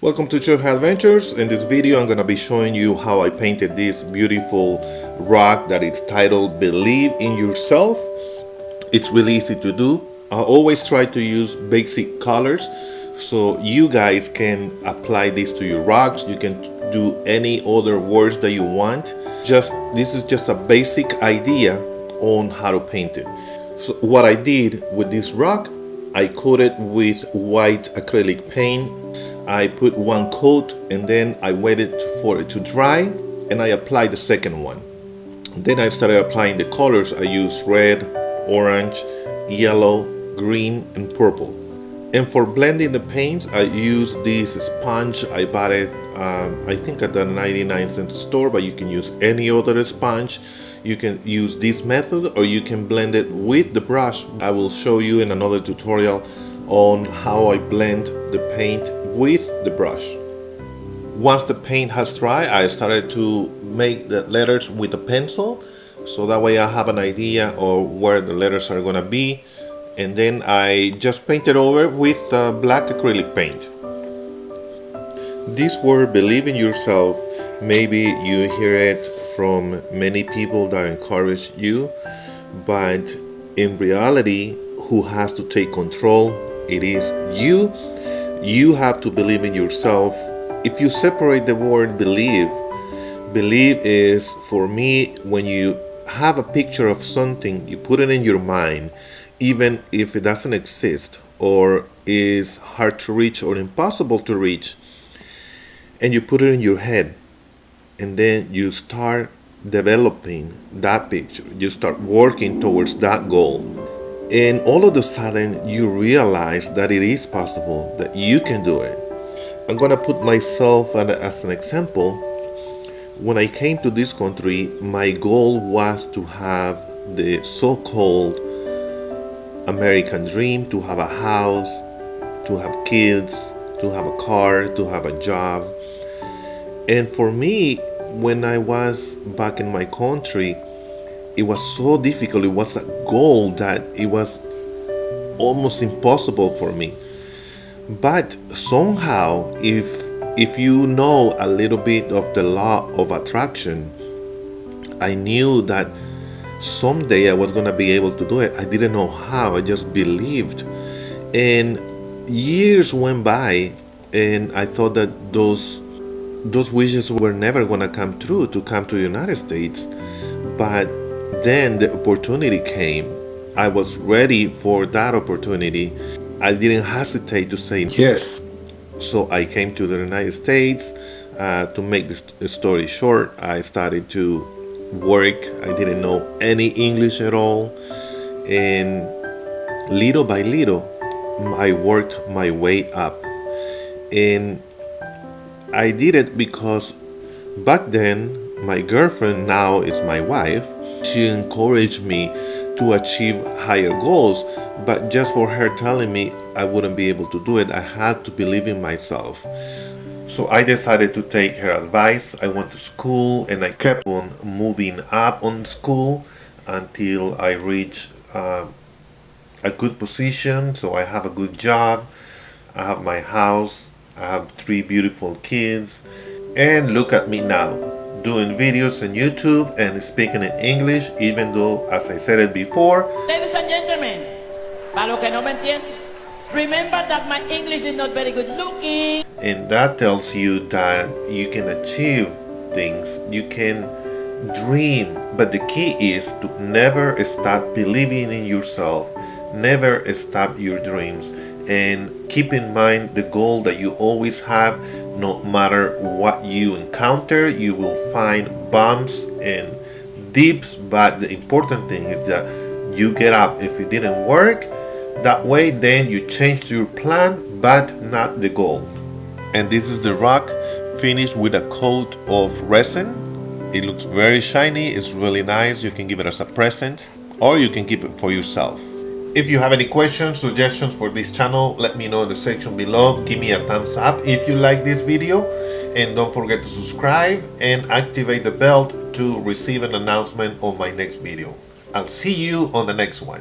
Welcome to Chuck Adventures. In this video I'm gonna be showing you how I painted this beautiful rock that is titled Believe in Yourself. It's really easy to do. I always try to use basic colors so you guys can apply this to your rocks. You can do any other words that you want. This is just a basic idea on how to paint it. So what I did with this rock, I coated with white acrylic paint. I put one coat and then I waited for it to dry and I applied the second one. Then I started applying the colors. I used red, orange, yellow, green, and purple. And for blending the paints, I used this sponge. I bought it I think at the 99-cent store, but you can use any other sponge. You can use this method or you can blend it with the brush. I will show you in another tutorial on how I blend the paint with the brush. Once the paint has dried, I started to make the letters with a pencil, so that way I have an idea of where the letters are gonna be, and then I just painted over with black acrylic paint. This word, believe in yourself, maybe you hear it from many people that encourage you, but in reality, who has to take control? It is you. You have to believe in yourself. If you separate the word believe is, for me, when you have a picture of something, you put it in your mind, even if it doesn't exist or is hard to reach or impossible to reach, and you put it in your head, and then you start developing that picture. You start working towards that goal. And all of a sudden, you realize that it is possible, that you can do it. I'm gonna put myself as an example. When I came to this country, my goal was to have the so-called American dream, to have a house, to have kids, to have a car, to have a job. And for me, when I was back in my country, it was so difficult. It was a goal that it was almost impossible for me. But somehow, if you know a little bit of the law of attraction, I knew that someday I was gonna be able to do it. I didn't know how. I just believed. And years went by, and I thought that those wishes were never gonna come true, to come to the United States. But then the opportunity came. I was ready for that opportunity. I didn't hesitate to say yes. So I came to the United States. To make this story short, I started to work. I didn't know any English at all. And little by little, I worked my way up. And I did it because back then, my girlfriend, now is my wife, she encouraged me to achieve higher goals, but just for her telling me I wouldn't be able to do it, I had to believe in myself. So I decided to take her advice. I went to school and I kept on moving up on school until I reached a good position. So I have a good job, I have my house, I have 3 beautiful kids, and look at me now, doing videos on YouTube and speaking in English, even though, as I said it before, ladies and gentlemen, para los que no me entienden, remember that my English is not very good looking. And that tells you that you can achieve things, you can dream, but the key is to never stop believing in yourself, never stop your dreams, and keep in mind the goal that you always have. No matter what you encounter, you will find bumps and dips, but the important thing is that you get up. If it didn't work that way, then you change your plan, but not the goal. And this is the rock finished with a coat of resin. It looks very shiny. It's really nice. You can give it as a present, or you can keep it for yourself. If you have any questions, suggestions for this channel, let me know in the section below. Give me a thumbs up if you like this video, and don't forget to subscribe and activate the bell to receive an announcement on my next video. I'll see you on the next one.